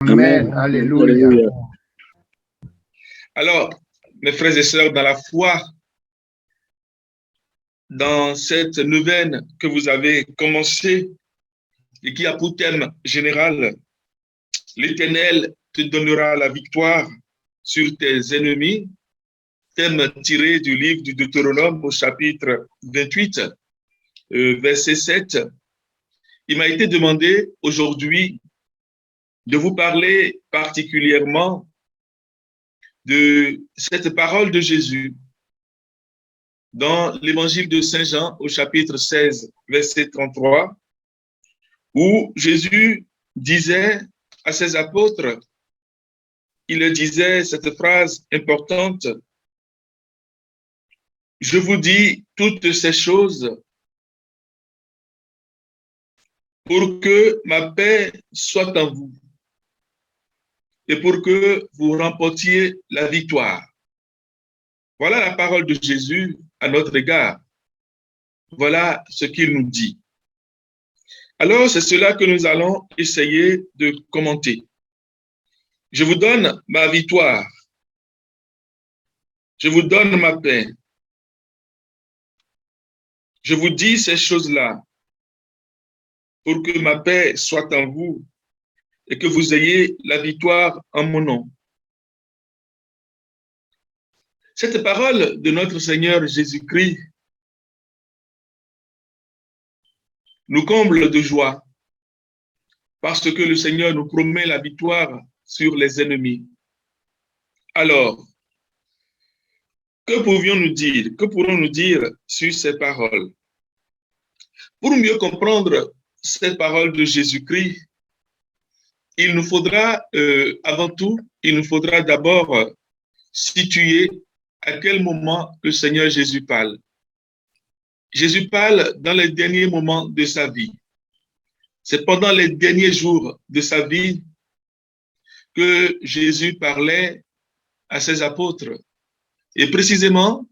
Amen. Alléluia. Alors, mes frères et sœurs, dans la foi, dans cette neuvaine que vous avez commencée et qui a pour thème général, l'Éternel te donnera la victoire sur tes ennemis, thème tiré du livre du Deutéronome au chapitre 28, verset 7. Il m'a été demandé aujourd'hui de vous parler particulièrement de cette parole de Jésus dans l'évangile de Saint Jean au chapitre 16, verset 33, où Jésus disait à ses apôtres, il leur disait cette phrase importante, « Je vous dis toutes ces choses pour que ma paix soit en vous et pour que vous remportiez la victoire. » Voilà la parole de Jésus à notre égard. Voilà ce qu'il nous dit. Alors, c'est cela que nous allons essayer de commenter. Je vous donne ma victoire. Je vous donne ma paix. Je vous dis ces choses-là pour que ma paix soit en vous et que vous ayez la victoire en mon nom. Cette parole de notre Seigneur Jésus-Christ nous comble de joie parce que le Seigneur nous promet la victoire sur les ennemis. Alors, que pourrions-nous dire? Que pourrons-nous dire sur ces paroles? Pour mieux comprendre cette parole de Jésus-Christ, il nous faudra, avant tout, il nous faudra d'abord situer à quel moment le Seigneur Jésus parle. Jésus parle dans les derniers moments de sa vie. C'est pendant les derniers jours de sa vie que Jésus parlait à ses apôtres. Et précisément,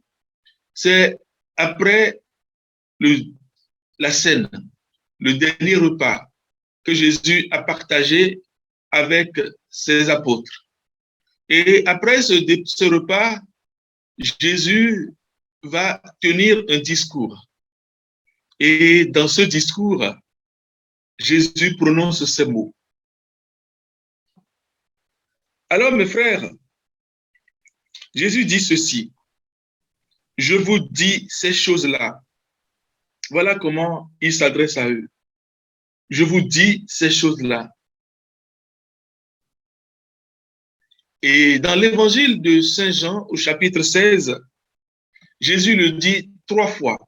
c'est après la scène, le dernier repas que Jésus a partagé avec ses apôtres. Et après ce repas, Jésus va tenir un discours. Et dans ce discours, Jésus prononce ces mots. Alors, mes frères, Jésus dit ceci. Je vous dis ces choses-là. Voilà comment il s'adresse à eux. Je vous dis ces choses-là. Et dans l'évangile de Saint Jean, au chapitre 16, Jésus le dit 3 fois.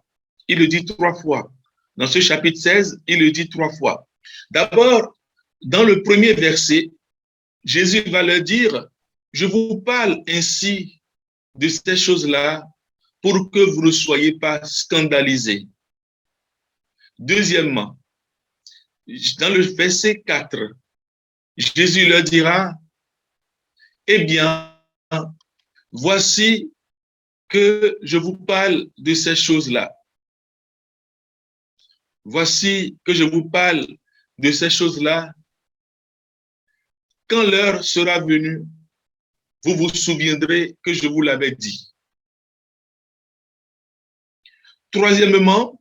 Il le dit 3 fois. Dans ce chapitre 16, il le dit 3 fois. D'abord, dans le premier verset, Jésus va leur dire, je vous parle ainsi de ces choses-là pour que vous ne soyez pas scandalisés. Deuxièmement, dans le verset 4, Jésus leur dira, eh bien, voici que je vous parle de ces choses-là. Voici que je vous parle de ces choses-là. Quand l'heure sera venue, vous vous souviendrez que je vous l'avais dit. Troisièmement,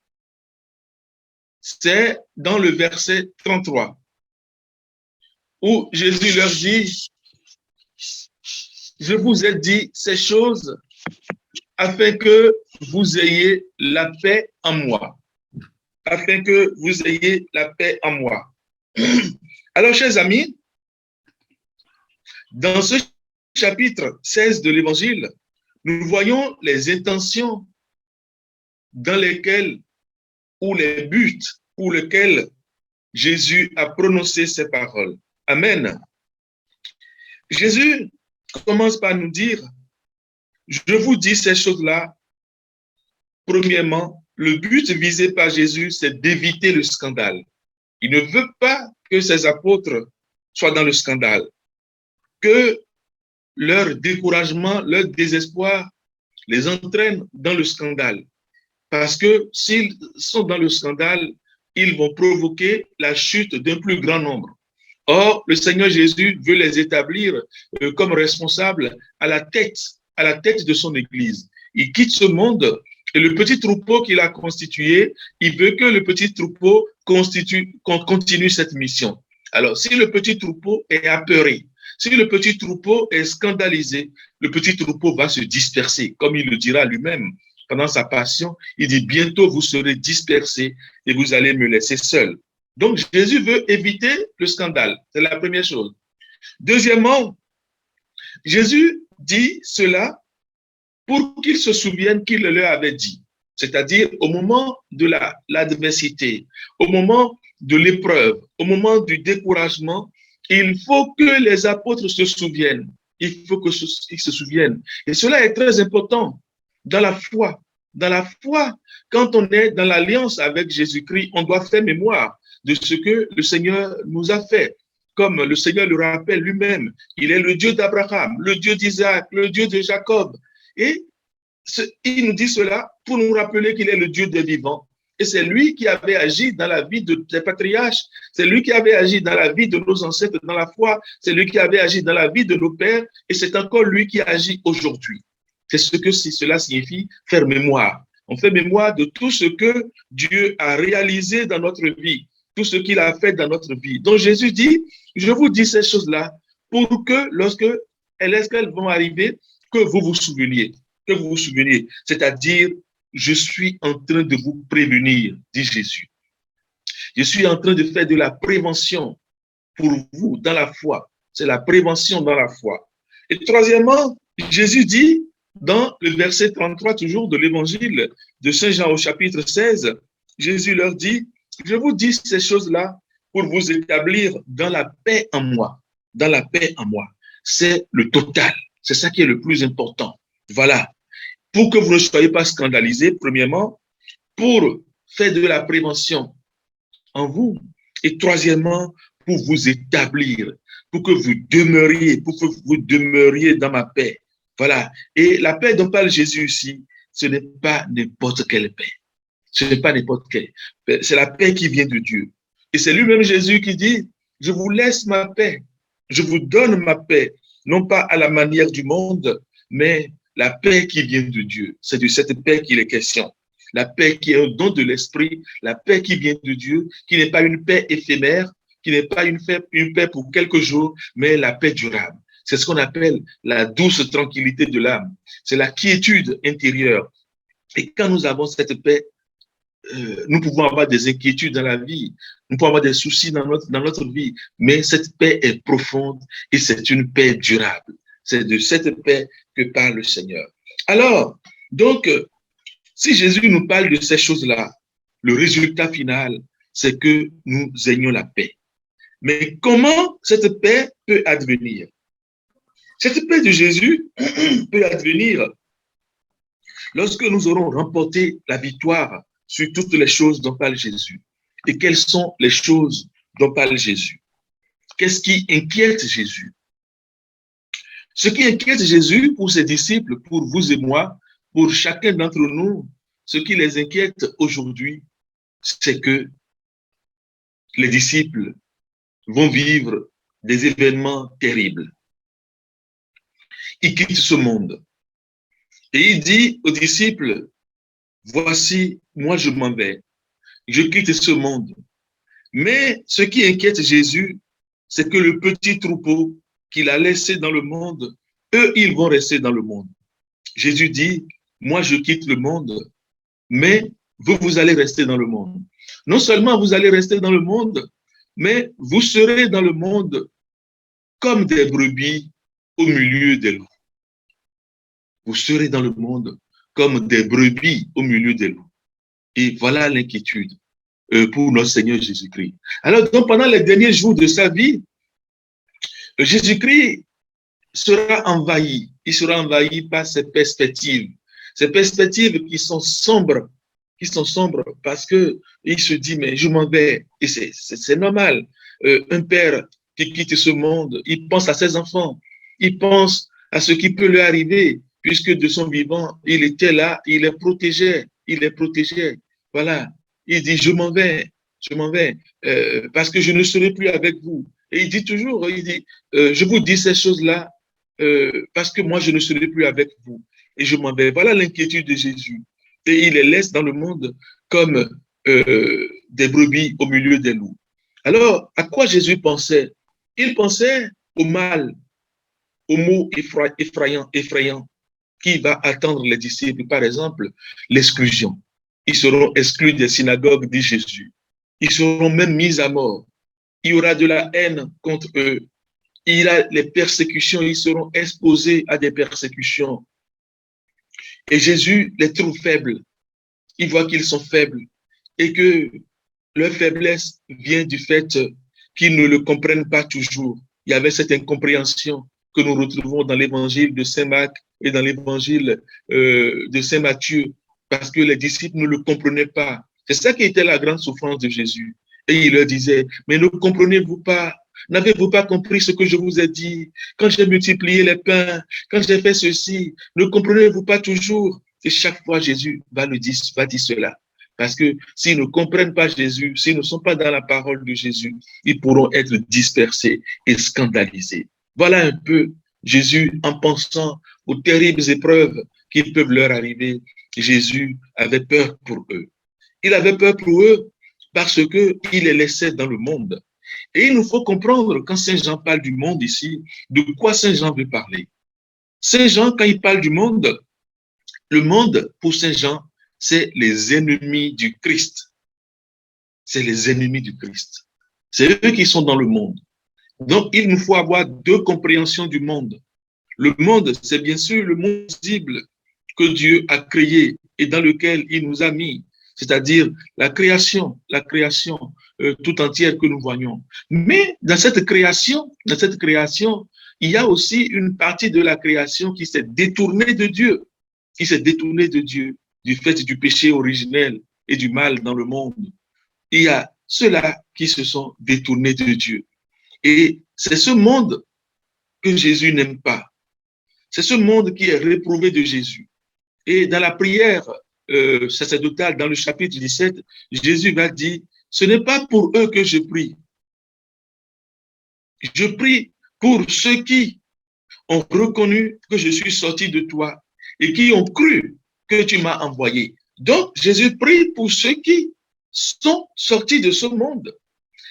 c'est dans le verset 33, où Jésus leur dit, je vous ai dit ces choses afin que vous ayez la paix en moi. Afin que vous ayez la paix en moi. Alors, chers amis, dans ce chapitre 16 de l'Évangile, nous voyons les intentions dans lesquelles, ou les buts pour lesquels Jésus a prononcé ces paroles. Amen. Jésus commence par nous dire, je vous dis ces choses-là. Premièrement, le but visé par Jésus, c'est d'éviter le scandale. Il ne veut pas que ses apôtres soient dans le scandale, que leur découragement, leur désespoir les entraîne dans le scandale. Parce que s'ils sont dans le scandale, ils vont provoquer la chute d'un plus grand nombre. Or, le Seigneur Jésus veut les établir comme responsables à la tête de son Église. Il quitte ce monde et le petit troupeau qu'il a constitué, il veut que le petit troupeau continue cette mission. Alors, si le petit troupeau est apeuré, si le petit troupeau est scandalisé, le petit troupeau va se disperser, comme il le dira lui-même pendant sa passion. Il dit, bientôt vous serez dispersés et vous allez me laisser seul. Donc, Jésus veut éviter le scandale. C'est la première chose. Deuxièmement, Jésus dit cela pour qu'ils se souviennent qu'il le leur avait dit. C'est-à-dire au moment de l'adversité, au moment de l'épreuve, au moment du découragement, il faut que les apôtres se souviennent. Il faut qu'ils se souviennent. Et cela est très important dans la foi. Dans la foi, quand on est dans l'alliance avec Jésus-Christ, on doit faire mémoire de ce que le Seigneur nous a fait. Comme le Seigneur le rappelle lui-même, il est le Dieu d'Abraham, le Dieu d'Isaac, le Dieu de Jacob. Et il nous dit cela pour nous rappeler qu'il est le Dieu des vivants. Et c'est lui qui avait agi dans la vie des patriarches, c'est lui qui avait agi dans la vie de nos ancêtres dans la foi, c'est lui qui avait agi dans la vie de nos pères, et c'est encore lui qui agit aujourd'hui. C'est ce que cela signifie faire mémoire. On fait mémoire de tout ce que Dieu a réalisé dans notre vie, tout ce qu'il a fait dans notre vie. Donc Jésus dit, je vous dis ces choses-là pour que lorsqu'elles vont arriver, que vous vous souveniez. Que vous vous souveniez. C'est-à-dire, je suis en train de vous prévenir, dit Jésus. Je suis en train de faire de la prévention pour vous dans la foi. C'est la prévention dans la foi. Et troisièmement, Jésus dit, dans le verset 33 toujours de l'évangile de Saint Jean au chapitre 16, Jésus leur dit, je vous dis ces choses-là pour vous établir dans la paix en moi. Dans la paix en moi. C'est le total. C'est ça qui est le plus important. Voilà. Pour que vous ne soyez pas scandalisés, premièrement, pour faire de la prévention en vous. Et troisièmement, pour vous établir, pour que vous demeuriez dans ma paix. Voilà. Et la paix dont parle Jésus ici, ce n'est pas n'importe quelle paix. Ce n'est pas n'importe quelle paix. C'est la paix qui vient de Dieu. Et c'est lui-même Jésus qui dit, je vous laisse ma paix. Je vous donne ma paix. Non pas à la manière du monde, mais la paix qui vient de Dieu. C'est de cette paix qu'il est question. La paix qui est un don de l'esprit, la paix qui vient de Dieu, qui n'est pas une paix éphémère, qui n'est pas une paix pour quelques jours, mais la paix durable. C'est ce qu'on appelle la douce tranquillité de l'âme. C'est la quiétude intérieure. Et quand nous avons cette paix, nous pouvons avoir des inquiétudes dans la vie, nous pouvons avoir des soucis dans notre vie, mais cette paix est profonde et c'est une paix durable. C'est de cette paix que parle le Seigneur. Alors, donc, si Jésus nous parle de ces choses-là, le résultat final, c'est que nous ayons la paix. Mais comment cette paix peut advenir? Cette paix de Jésus peut advenir lorsque nous aurons remporté la victoire sur toutes les choses dont parle Jésus. Et quelles sont les choses dont parle Jésus? Qu'est-ce qui inquiète Jésus? Ce qui inquiète Jésus pour ses disciples, pour vous et moi, pour chacun d'entre nous, ce qui les inquiète aujourd'hui, c'est que les disciples vont vivre des événements terribles. Il quitte ce monde. Et il dit aux disciples, voici, moi je m'en vais. Je quitte ce monde. Mais ce qui inquiète Jésus, c'est que le petit troupeau qu'il a laissé dans le monde, eux, ils vont rester dans le monde. Jésus dit, moi je quitte le monde, mais vous allez rester dans le monde. Non seulement vous allez rester dans le monde, mais vous serez dans le monde comme des brebis au milieu des loups. Vous serez dans le monde comme des brebis au milieu des loups. Et voilà l'inquiétude pour notre Seigneur Jésus-Christ. Alors, donc, pendant les derniers jours de sa vie, Jésus-Christ sera envahi. Il sera envahi par ces perspectives qui sont sombres parce que il se dit, mais je m'en vais. Et c'est normal. Un père qui quitte ce monde, il pense à ses enfants, il pense à ce qui peut lui arriver, puisque de son vivant, il était là, il les protégeait. Voilà. Il dit, je m'en vais, parce que je ne serai plus avec vous. Et il dit toujours, il dit, je vous dis ces choses-là parce que moi, je ne serai plus avec vous et je m'en vais. Voilà l'inquiétude de Jésus. Et il les laisse dans le monde comme des brebis au milieu des loups. Alors, à quoi Jésus pensait? Il pensait au mal, au mot effrayant qui va attendre les disciples. Par exemple, l'exclusion. Ils seront exclus des synagogues, dit Jésus. Ils seront même mis à mort. Il y aura de la haine contre eux. Il y a les persécutions, ils seront exposés à des persécutions. Et Jésus les trouve faibles. Il voit qu'ils sont faibles et que leur faiblesse vient du fait qu'ils ne le comprennent pas toujours. Il y avait cette incompréhension que nous retrouvons dans l'évangile de Saint Marc et dans l'évangile de Saint Matthieu, parce que les disciples ne le comprenaient pas. C'est ça qui était la grande souffrance de Jésus. Et il leur disait, mais ne comprenez-vous pas? N'avez-vous pas compris ce que je vous ai dit? Quand j'ai multiplié les pains, quand j'ai fait ceci, ne comprenez-vous pas toujours? Et chaque fois, Jésus va dire cela. Parce que s'ils ne comprennent pas Jésus, s'ils ne sont pas dans la parole de Jésus, ils pourront être dispersés et scandalisés. Voilà un peu Jésus en pensant aux terribles épreuves qui peuvent leur arriver. Jésus avait peur pour eux. Il avait peur pour eux parce qu'il les laissait dans le monde. Et il nous faut comprendre, quand Saint Jean parle du monde ici, de quoi Saint Jean veut parler. Saint Jean, quand il parle du monde, le monde, pour Saint Jean, c'est les ennemis du Christ. C'est les ennemis du Christ. C'est eux qui sont dans le monde. Donc, il nous faut avoir deux compréhensions du monde. Le monde, c'est bien sûr le monde visible que Dieu a créé et dans lequel il nous a mis, c'est-à-dire la création tout entière que nous voyons. Mais dans cette création, il y a aussi une partie de la création qui s'est détournée de Dieu, du fait du péché originel et du mal dans le monde. Il y a ceux-là qui se sont détournés de Dieu. Et c'est ce monde que Jésus n'aime pas. C'est ce monde qui est réprouvé de Jésus. Et dans la prière sacerdotale, dans le chapitre 17, Jésus va dire, ce n'est pas pour eux que je prie. Je prie pour ceux qui ont reconnu que je suis sorti de toi et qui ont cru que tu m'as envoyé. Donc, Jésus prie pour ceux qui sont sortis de ce monde,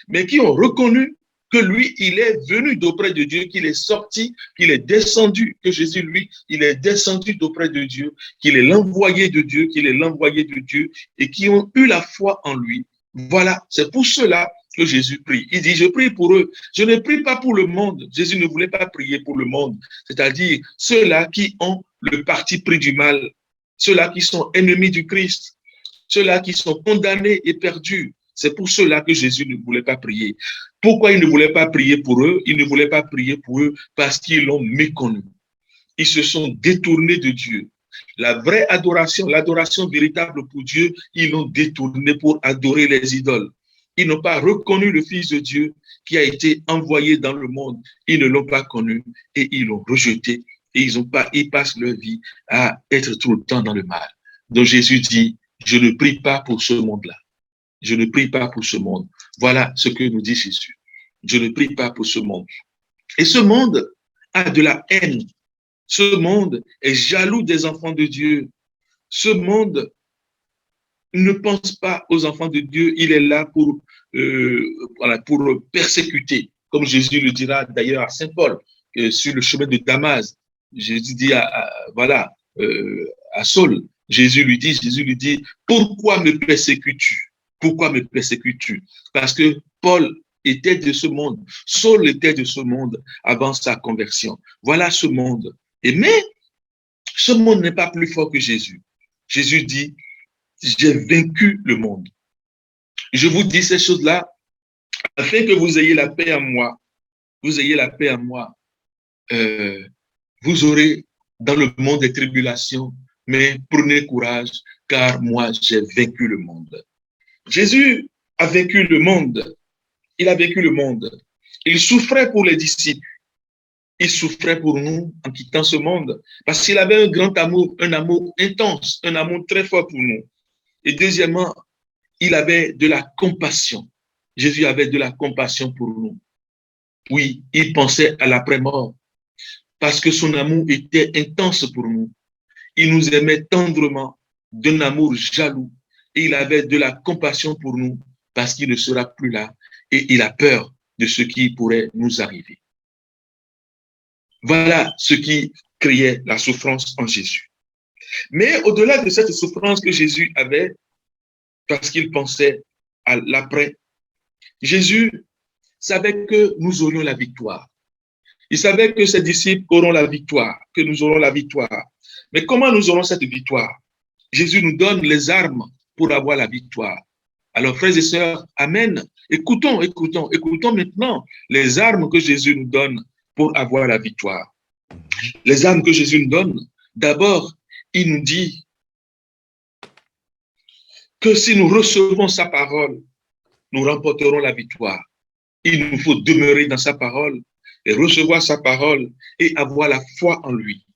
mais qui ont reconnu que lui, il est venu d'auprès de Dieu, qu'il est sorti, qu'il est descendu, que Jésus, lui, il est descendu d'auprès de Dieu, qu'il est l'envoyé de Dieu, et qui ont eu la foi en lui. Voilà, c'est pour cela que Jésus prie. Il dit, je prie pour eux. Je ne prie pas pour le monde. Jésus ne voulait pas prier pour le monde, c'est-à-dire ceux-là qui ont le parti pris du mal, ceux-là qui sont ennemis du Christ, ceux-là qui sont condamnés et perdus. C'est pour cela que Jésus ne voulait pas prier. Pourquoi il ne voulait pas prier pour eux? Il ne voulait pas prier pour eux parce qu'ils l'ont méconnu. Ils se sont détournés de Dieu. La vraie adoration, l'adoration véritable pour Dieu, ils l'ont détourné pour adorer les idoles. Ils n'ont pas reconnu le Fils de Dieu qui a été envoyé dans le monde. Ils ne l'ont pas connu et ils l'ont rejeté. Et ils passent leur vie à être tout le temps dans le mal. Donc Jésus dit, je ne prie pas pour ce monde-là. Je ne prie pas pour ce monde. Voilà ce que nous dit Jésus. Je ne prie pas pour ce monde. Et ce monde a de la haine. Ce monde est jaloux des enfants de Dieu. Ce monde ne pense pas aux enfants de Dieu. Il est là pour persécuter. Comme Jésus le dira d'ailleurs à Saint Paul, sur le chemin de Damas. Jésus dit à Saul, Jésus lui dit, pourquoi me persécutes-tu? Pourquoi me persécutes-tu? Parce que Paul était de ce monde, Saul était de ce monde avant sa conversion. Voilà ce monde. Mais ce monde n'est pas plus fort que Jésus. Jésus dit, j'ai vaincu le monde. Je vous dis ces choses-là afin que vous ayez la paix en moi. Vous ayez la paix en moi. Vous aurez dans le monde des tribulations, mais prenez courage, car moi, j'ai vaincu le monde. Jésus a vaincu le monde. Il a vaincu le monde. Il souffrait pour les disciples. Il souffrait pour nous en quittant ce monde parce qu'il avait un grand amour, un amour intense, un amour très fort pour nous. Et deuxièmement, il avait de la compassion. Jésus avait de la compassion pour nous. Oui, il pensait à l'après-mort parce que son amour était intense pour nous. Il nous aimait tendrement, d'un amour jaloux, et il avait de la compassion pour nous parce qu'il ne sera plus là et il a peur de ce qui pourrait nous arriver. Voilà ce qui créait la souffrance en Jésus. Mais au-delà de cette souffrance que Jésus avait, parce qu'il pensait à l'après, Jésus savait que nous aurions la victoire. Il savait que ses disciples auront la victoire, que nous aurons la victoire. Mais comment nous aurons cette victoire? Jésus nous donne les armes pour avoir la victoire. Alors, frères et sœurs, amen. Écoutons maintenant les armes que Jésus nous donne pour avoir la victoire. Les armes que Jésus nous donne, d'abord, il nous dit que si nous recevons sa parole, nous remporterons la victoire. Il nous faut demeurer dans sa parole et recevoir sa parole et avoir la foi en lui.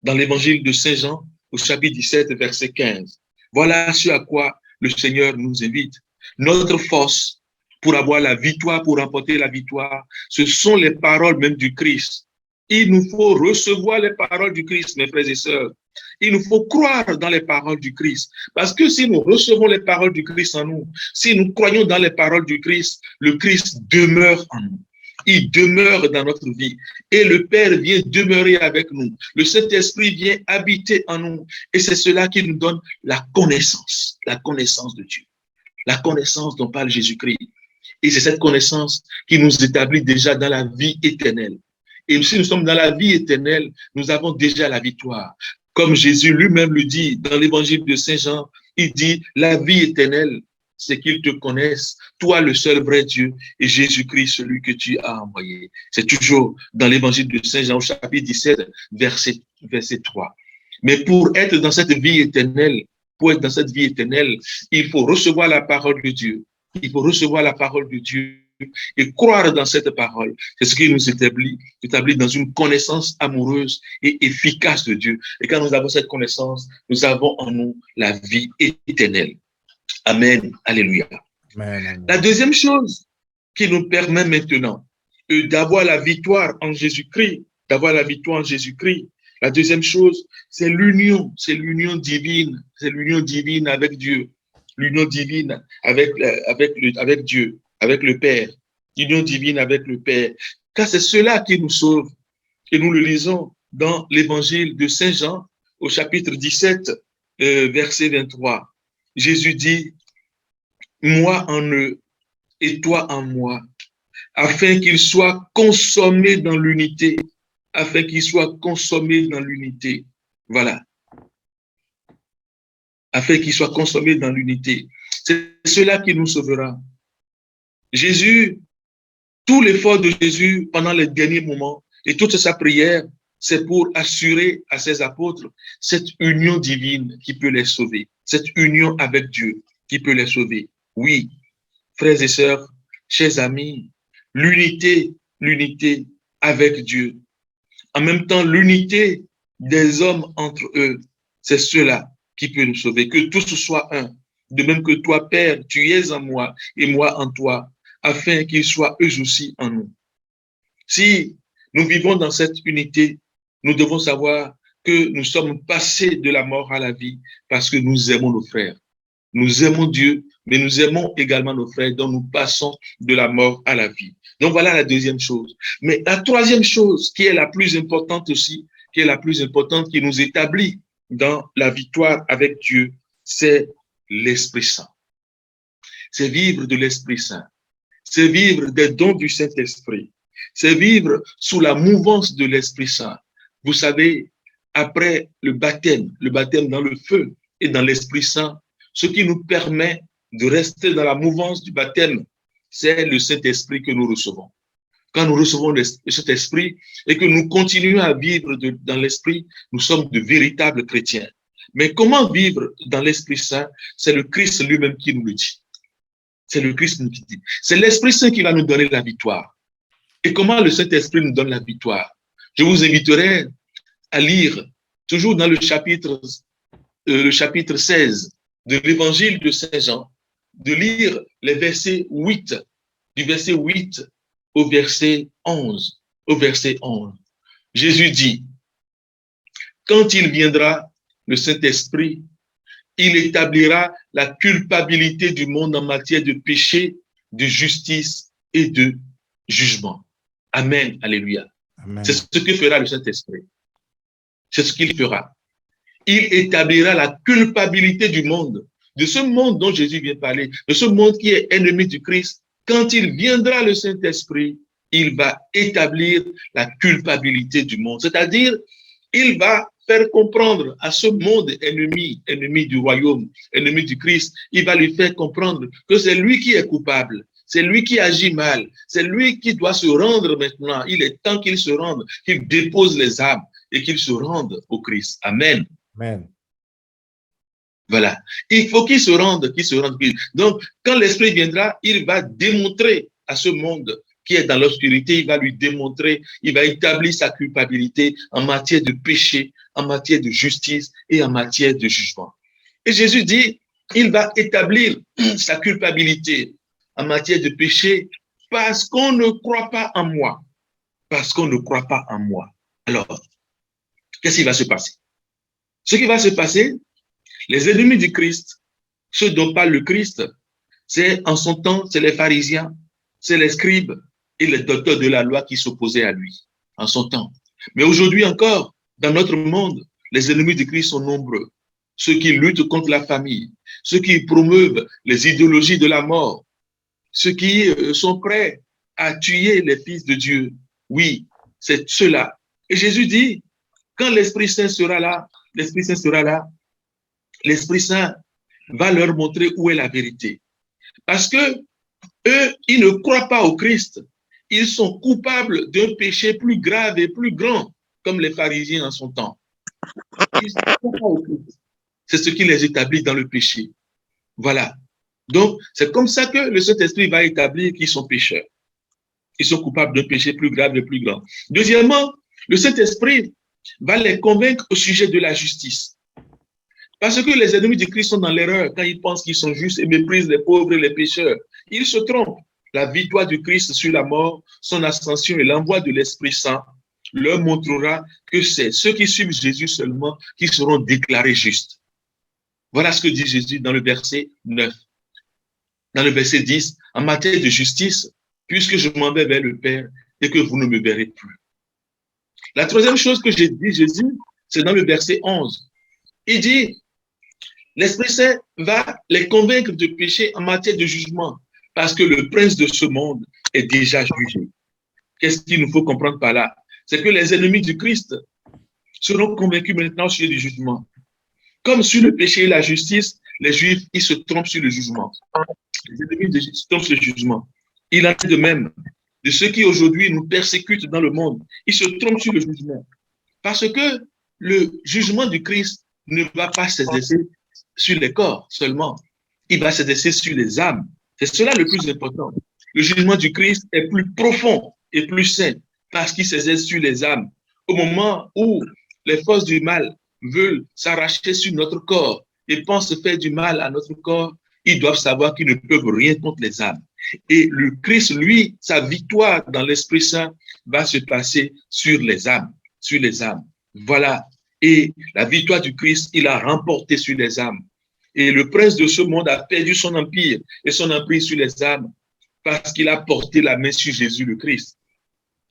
Dans l'évangile de Saint Jean, au chapitre 17, verset 15. Voilà ce à quoi le Seigneur nous invite. Notre force pour avoir la victoire, pour remporter la victoire, ce sont les paroles même du Christ. Il nous faut recevoir les paroles du Christ, mes frères et sœurs. Il nous faut croire dans les paroles du Christ. Parce que si nous recevons les paroles du Christ en nous, si nous croyons dans les paroles du Christ, le Christ demeure en nous. Il demeure dans notre vie. Et le Père vient demeurer avec nous. Le Saint-Esprit vient habiter en nous. Et c'est cela qui nous donne la connaissance de Dieu. La connaissance dont parle Jésus-Christ. Et c'est cette connaissance qui nous établit déjà dans la vie éternelle. Et si nous sommes dans la vie éternelle, nous avons déjà la victoire. Comme Jésus lui-même le dit dans l'évangile de Saint Jean, il dit, la vie éternelle, c'est qu'ils te connaissent, toi le seul vrai Dieu, et Jésus-Christ, celui que tu as envoyé. C'est toujours dans l'évangile de Saint Jean, chapitre 17, verset 3. Mais pour être dans cette vie éternelle, il faut recevoir la parole de Dieu. Il faut recevoir la parole de Dieu et croire dans cette parole. C'est ce qui nous établit dans une connaissance amoureuse et efficace de Dieu. Et quand nous avons cette connaissance, nous avons en nous la vie éternelle. Amen. Alléluia. Amen. La deuxième chose qui nous permet maintenant d'avoir la victoire en Jésus-Christ, la deuxième chose, c'est l'union divine, avec Dieu, l'union divine avec Dieu, avec le Père, l'union divine avec le Père. Car c'est cela qui nous sauve. Et nous le lisons dans l'évangile de Saint Jean, au chapitre 17, verset 23. Jésus dit, moi en eux et toi en moi, afin qu'ils soient consommés dans l'unité, Voilà. Afin qu'ils soient consommés dans l'unité. C'est cela qui nous sauvera. Jésus, tout l'effort de Jésus pendant les derniers moments et toute sa prière, c'est pour assurer à ses apôtres cette union divine qui peut les sauver, cette union avec Dieu qui peut les sauver. Oui, frères et sœurs, chers amis, l'unité avec Dieu. En même temps, l'unité des hommes entre eux, c'est cela qui peut nous sauver. Que tous soient un. De même que toi, Père, tu es en moi et moi en toi, afin qu'ils soient eux aussi en nous. Si nous vivons dans cette unité, nous devons savoir que nous sommes passés de la mort à la vie parce que nous aimons nos frères. Nous aimons Dieu, mais nous aimons également nos frères, dont nous passons de la mort à la vie. Donc voilà la deuxième chose. Mais la troisième chose, qui est la plus importante aussi, qui nous établit dans la victoire avec Dieu, c'est l'Esprit Saint. C'est vivre de l'Esprit Saint. C'est vivre des dons du Saint-Esprit. C'est vivre sous la mouvance de l'Esprit Saint. Vous savez, après le baptême dans le feu et dans l'Esprit Saint, ce qui nous permet de rester dans la mouvance du baptême, c'est le Saint-Esprit que nous recevons. Quand nous recevons cet esprit et que nous continuons à vivre dans l'esprit, nous sommes de véritables chrétiens. Mais comment vivre dans l'Esprit Saint? C'est le Christ lui-même qui nous le dit. C'est le Christ qui nous dit. C'est l'Esprit Saint qui va nous donner la victoire. Et comment le Saint-Esprit nous donne la victoire? Je vous inviterai à lire, toujours dans le chapitre 16 de l'évangile de Saint Jean, de lire les versets 8, du verset 8 au verset 11. Au verset 11. Jésus dit, quand il viendra, le Saint-Esprit, il établira la culpabilité du monde en matière de péché, de justice et de jugement. Amen. Alléluia. Amen. C'est ce que fera le Saint-Esprit. C'est ce qu'il fera. Il établira la culpabilité du monde, de ce monde dont Jésus vient parler, de ce monde qui est ennemi du Christ. Quand il viendra le Saint-Esprit, il va établir la culpabilité du monde. C'est-à-dire, il va faire comprendre à ce monde ennemi, ennemi du royaume, ennemi du Christ, il va lui faire comprendre que c'est lui qui est coupable, c'est lui qui agit mal, c'est lui qui doit se rendre maintenant. Il est temps qu'il se rende, qu'il dépose les âmes et qu'il se rende au Christ. Amen. Amen. Voilà. Il faut qu'il se rende, qu'il se rende. Donc, quand l'Esprit viendra, il va démontrer à ce monde qui est dans l'obscurité, il va lui démontrer, il va établir sa culpabilité en matière de péché, en matière de justice et en matière de jugement. Et Jésus dit, il va établir sa culpabilité en matière de péché parce qu'on ne croit pas en moi. Parce qu'on ne croit pas en moi. Alors, qu'est-ce qui va se passer? Ce qui va se passer, les ennemis du Christ, ceux dont parle le Christ, c'est en son temps, c'est les pharisiens, c'est les scribes et les docteurs de la loi qui s'opposaient à lui en son temps. Mais aujourd'hui encore, dans notre monde, les ennemis du Christ sont nombreux. Ceux qui luttent contre la famille, ceux qui promeuvent les idéologies de la mort, ceux qui sont prêts à tuer les fils de Dieu. Oui, c'est ceux-là. Et Jésus dit, quand l'Esprit Saint sera là, l'Esprit Saint sera là, l'Esprit Saint va leur montrer où est la vérité. Parce que eux, ils ne croient pas au Christ. Ils sont coupables d'un péché plus grave et plus grand, comme les pharisiens en son temps. Ils ne croient pas au Christ. C'est ce qui les établit dans le péché. Voilà. Donc, c'est comme ça que le Saint-Esprit va établir qu'ils sont pécheurs. Ils sont coupables d'un péché plus grave et plus grand. Deuxièmement, le Saint-Esprit va les convaincre au sujet de la justice. Parce que les ennemis du Christ sont dans l'erreur quand ils pensent qu'ils sont justes et méprisent les pauvres et les pécheurs. Ils se trompent. La victoire du Christ sur la mort, son ascension et l'envoi de l'Esprit Saint leur montrera que c'est ceux qui suivent Jésus seulement qui seront déclarés justes. Voilà ce que dit Jésus dans le verset 9. Dans le verset 10, en matière de justice, puisque je m'en vais vers le Père et que vous ne me verrez plus. La troisième chose que j'ai dit Jésus, c'est dans le verset 11. Il dit, l'Esprit Saint va les convaincre de péché en matière de jugement, parce que le prince de ce monde est déjà jugé. Qu'est-ce qu'il nous faut comprendre par là? C'est que les ennemis du Christ seront convaincus maintenant sur le jugement. Comme sur le péché et la justice, les Juifs, ils se trompent sur le jugement. Les ennemis de Jésus se trompent sur le jugement. Il en est de même de ceux qui aujourd'hui nous persécutent dans le monde. Ils se trompent sur le jugement. Parce que le jugement du Christ ne va pas s'exercer sur les corps seulement. Il va s'exercer sur les âmes. C'est cela le plus important. Le jugement du Christ est plus profond et plus sain parce qu'il s'exerce sur les âmes. Au moment où les forces du mal veulent s'arracher sur notre corps et pensent faire du mal à notre corps, ils doivent savoir qu'ils ne peuvent rien contre les âmes. Et le Christ, lui, sa victoire dans l'Esprit Saint va se passer sur les âmes, sur les âmes. Voilà. Et la victoire du Christ, il a remporté sur les âmes. Et le prince de ce monde a perdu son empire et son empire sur les âmes parce qu'il a porté la main sur Jésus le Christ.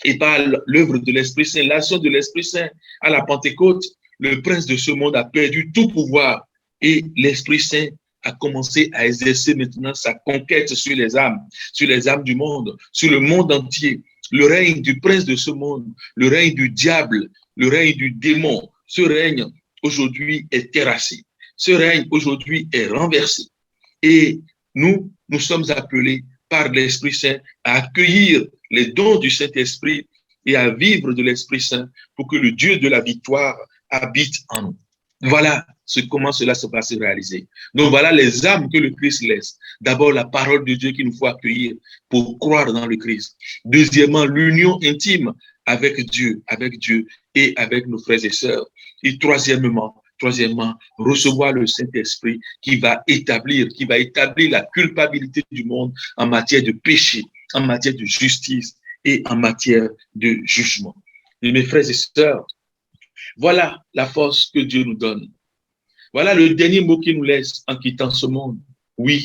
Et par l'œuvre de l'Esprit Saint, l'action de l'Esprit Saint à la Pentecôte, le prince de ce monde a perdu tout pouvoir et l'Esprit Saint a commencé à exercer maintenant sa conquête sur les âmes du monde, sur le monde entier. Le règne du prince de ce monde, le règne du diable, le règne du démon, ce règne aujourd'hui est terrassé. Ce règne aujourd'hui est renversé. Et nous sommes appelés par l'Esprit Saint à accueillir les dons du Saint-Esprit et à vivre de l'Esprit Saint pour que le Dieu de la victoire habite en nous. Voilà comment cela va se réaliser. Donc voilà les âmes que le Christ laisse. D'abord, la parole de Dieu qu'il nous faut accueillir pour croire dans le Christ. Deuxièmement, l'union intime avec Dieu et avec nos frères et sœurs. Et troisièmement, recevoir le Saint-Esprit qui va établir la culpabilité du monde en matière de péché, en matière de justice et en matière de jugement. Et mes frères et sœurs, voilà la force que Dieu nous donne. Voilà le dernier mot qu'il nous laisse en quittant ce monde. Oui,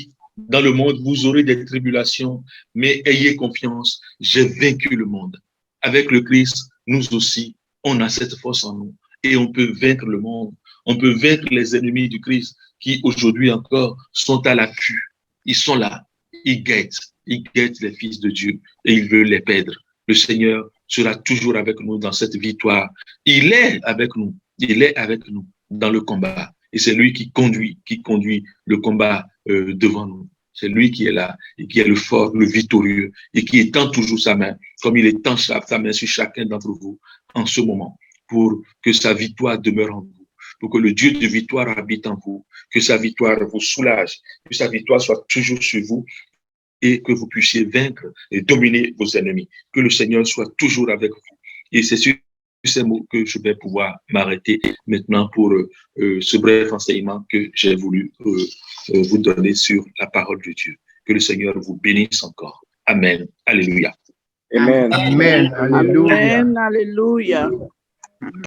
dans le monde, vous aurez des tribulations, mais ayez confiance, j'ai vaincu le monde. Avec le Christ, nous aussi, on a cette force en nous et on peut vaincre le monde. On peut vaincre les ennemis du Christ qui aujourd'hui encore sont à l'affût. Ils sont là, ils guettent les fils de Dieu et ils veulent les perdre. Le Seigneur sera toujours avec nous dans cette victoire. Il est avec nous dans le combat. Et c'est lui qui conduit le combat devant nous. C'est lui qui est là et qui est le fort, le victorieux et qui étend toujours sa main, comme il étend sa main sur chacun d'entre vous en ce moment, pour que sa victoire demeure en vous, pour que le Dieu de victoire habite en vous, que sa victoire vous soulage, que sa victoire soit toujours sur vous et que vous puissiez vaincre et dominer vos ennemis. Que le Seigneur soit toujours avec vous. Et c'est sur ces mots que je vais pouvoir m'arrêter maintenant pour ce bref enseignement que j'ai voulu vous donner sur la parole de Dieu. Que le Seigneur vous bénisse encore. Amen. Alléluia. Amen. Amen. Alléluia. Amen. Alléluia.